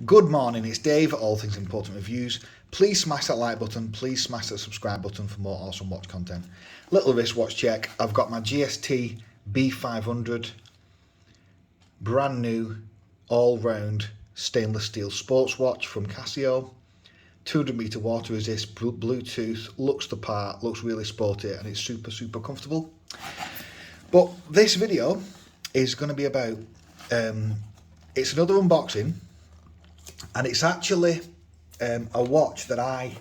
Good morning, it's Dave at All Things Important Reviews. Please smash that like button, please smash that subscribe button for more awesome watch content. Little wristwatch check, I've got my GST B500, brand new, all-round stainless steel sports watch from Casio. 200 meter water resist, Bluetooth, looks the part, looks really sporty, and it's super comfortable. But this video is going to be about, it's another unboxing. And it's actually a watch that I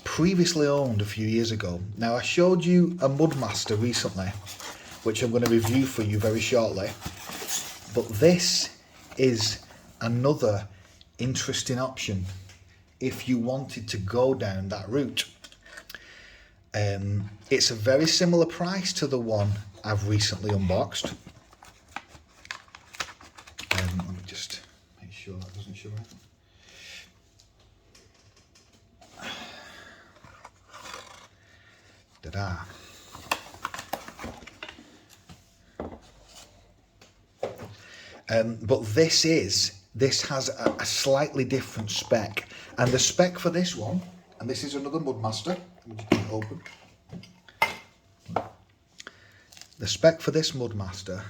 previously owned a few years ago. Now, I showed you a Mudmaster recently, which I'm going to review for you very shortly. But this is another interesting option if you wanted to go down that route. It's a very similar price to the one I've recently unboxed. Let me just make sure that doesn't show it. Ta-da. But this has a slightly different spec, and the spec for this one, and this is another Mudmaster. Let me just get it open. The spec for this Mudmaster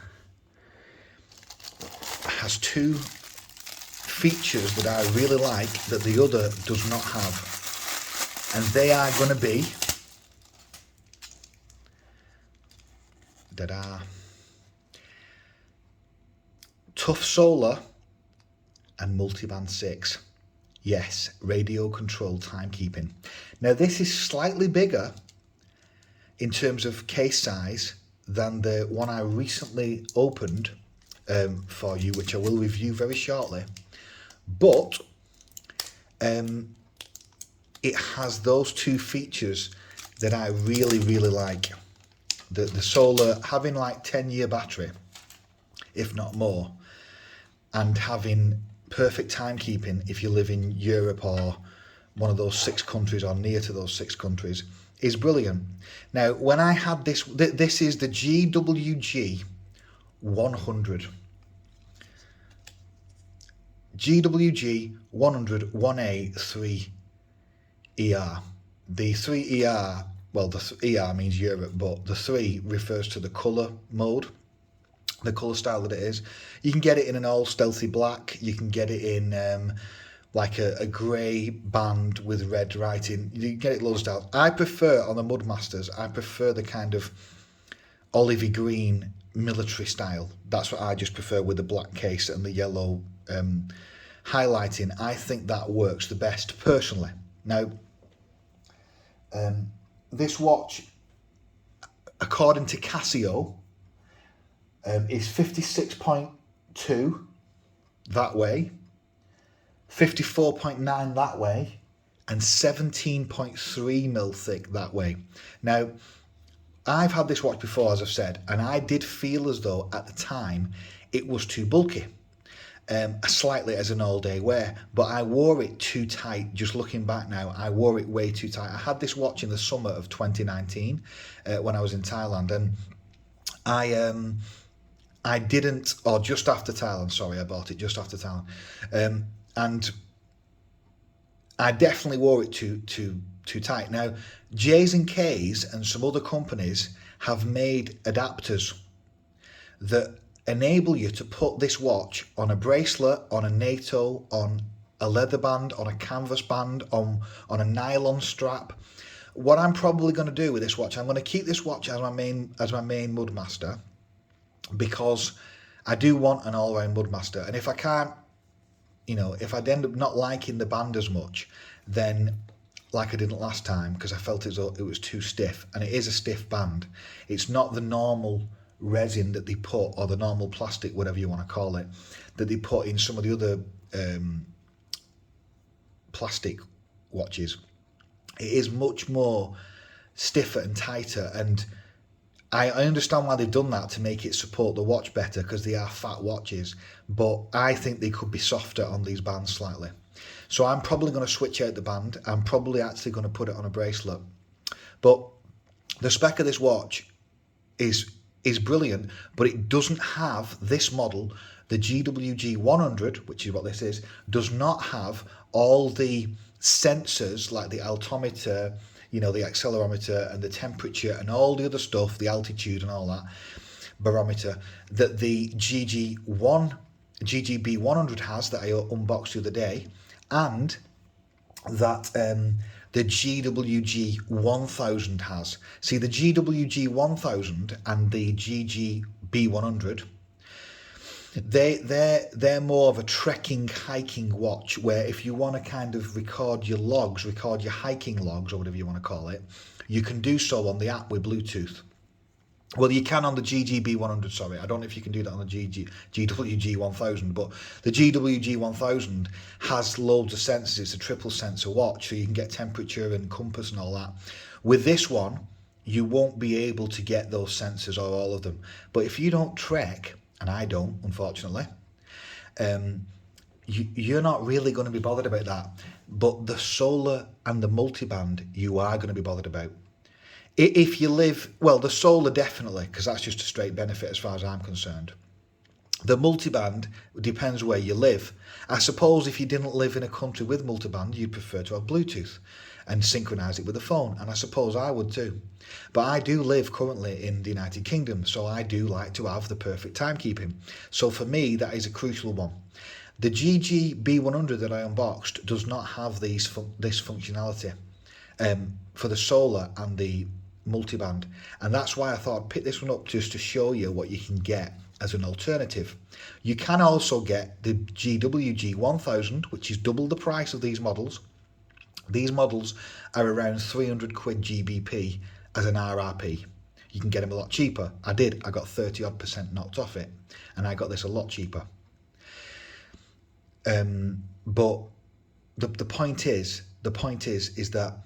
has two features that I really like that the other does not have, and they are going to be tough solar and multiband 6. Yes, radio controlled timekeeping. Now this is slightly bigger in terms of case size than the one I recently opened for you, which I will review very shortly, but it has those two features that I really like. The solar, having like 10-year battery, if not more, and having perfect timekeeping if you live in Europe or one of those 6 countries or near to those 6 countries, is brilliant. Now, when I had this, this is the GWG-100. GWG-100-1A3ER. The 3ER, well, the ER means Europe, but the 3 refers to the colour mode, the colour style that it is. You can get it in an all stealthy black. You can get it in like a grey band with red writing. You can get it loads of styles. I prefer, on the Mudmasters, I prefer the kind of olivey green military style. That's what I just prefer, with the black case and the yellow highlighting. I think that works the best personally. Now, this watch, according to Casio, is 56.2 that way, 54.9 that way, and 17.3 mil thick that way. Now, I've had this watch before, as I've said, and I did feel as though at the time it was too bulky, slightly as an all-day wear, but I wore it too tight. Just looking back now, I wore it way too tight. I had this watch in the summer of 2019 when I was in Thailand, and I didn't, or just after Thailand, sorry, I bought it just after Thailand, and I definitely wore it too tight. Now, J's and K's and some other companies have made adapters that enable you to put this watch on a bracelet, on a NATO, on a leather band, on a canvas band, on a nylon strap. What I'm probably going to do with this watch, I'm going to keep this watch as my main Mudmaster, because I do want an all-round Mudmaster. And if I can't, you know, if I'd end up not liking the band as much, then, like I didn't last time, because I felt as though it was too stiff, and it is a stiff band. It's not the normal resin that they put, or the normal plastic, whatever you want to call it, that they put in some of the other plastic watches. It is much more stiffer and tighter, and I understand why they've done that, to make it support the watch better, because they are fat watches, but I think they could be softer on these bands slightly. So I'm probably going to switch out the band. I'm probably actually going to put it on a bracelet. But the spec of this watch is is brilliant, but it doesn't have this model. The GWG-100, which is what this is, does not have all the sensors like the altimeter, you know, the accelerometer and the temperature and all the other stuff, the altitude and all that, barometer, that the GGB-100 has, that I unboxed the other day, and that the GWG-1000 has. See, the GWG-1000 and the GGB-100, they're more of a trekking, hiking watch, where if you want to kind of record your logs, record your hiking logs or whatever you want to call it, you can do so on the app with Bluetooth. Well, you can on the GGB-100, sorry. I don't know if you can do that on the GWG-1000, but the GWG-1000 has loads of sensors. It's a triple sensor watch, so you can get temperature and compass and all that. With this one, you won't be able to get those sensors or all of them. But if you don't trek, and I don't, unfortunately, you're not really going to be bothered about that. But the solar and the multiband, you are going to be bothered about. If you live, well, the solar definitely, because that's just a straight benefit as far as I'm concerned. The multiband depends where you live. I suppose if you didn't live in a country with multiband, you'd prefer to have Bluetooth and synchronise it with the phone, and I suppose I would too. But I do live currently in the United Kingdom, so I do like to have the perfect timekeeping. So for me, that is a crucial one. The GGB-100 that I unboxed does not have this functionality for the solar and the multiband, and that's why I thought I'd pick this one up just to show you what you can get as an alternative. You can also get the GWG-1000, which is double the price of these models. These models are around 300 quid GBP as an RRP. You can get them a lot cheaper. I got 30% knocked off it, and I got this a lot cheaper. But the point is that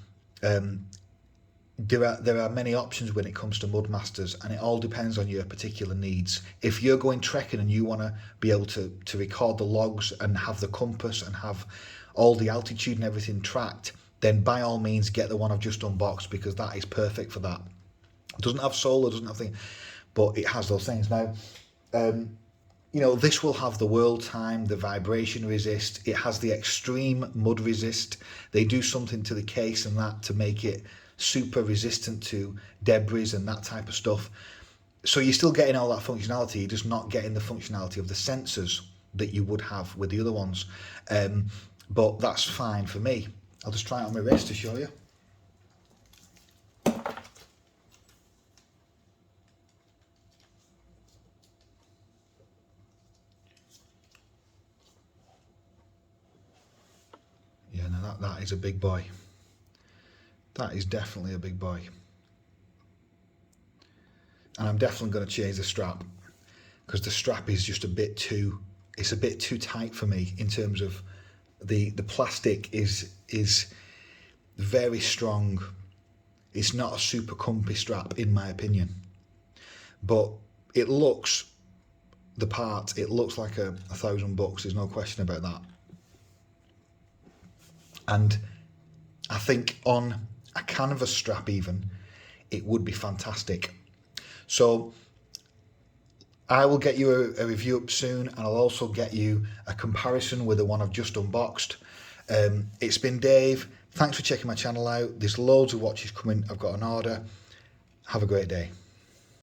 there are many options when it comes to Mudmasters, and it all depends on your particular needs. If you're going trekking and you want to be able to record the logs and have the compass and have all the altitude and everything tracked, then by all means get the one I've just unboxed, because that is perfect for that. It doesn't have solar, doesn't have things, but it has those things. Now, you know, this will have the world time, the vibration resist, it has the extreme mud resist. They do something to the case and that to make it super resistant to debris and that type of stuff. So you're still getting all that functionality, you're just not getting the functionality of the sensors that you would have with the other ones. But that's fine for me. I'll just try it on my wrist to show you. Yeah, no, that is a big boy. That is definitely a big boy. And I'm definitely going to change the strap, because the strap is just a bit too tight for me in terms of the plastic is very strong. It's not a super comfy strap in my opinion, but it looks the part. It looks like $1,000. There's no question about that. And I think on a canvas strap even, it would be fantastic. So I will get you a review up soon, and I'll also get you a comparison with the one I've just unboxed. It's been Dave. Thanks for checking my channel out. There's loads of watches coming. I've got an order. Have a great day.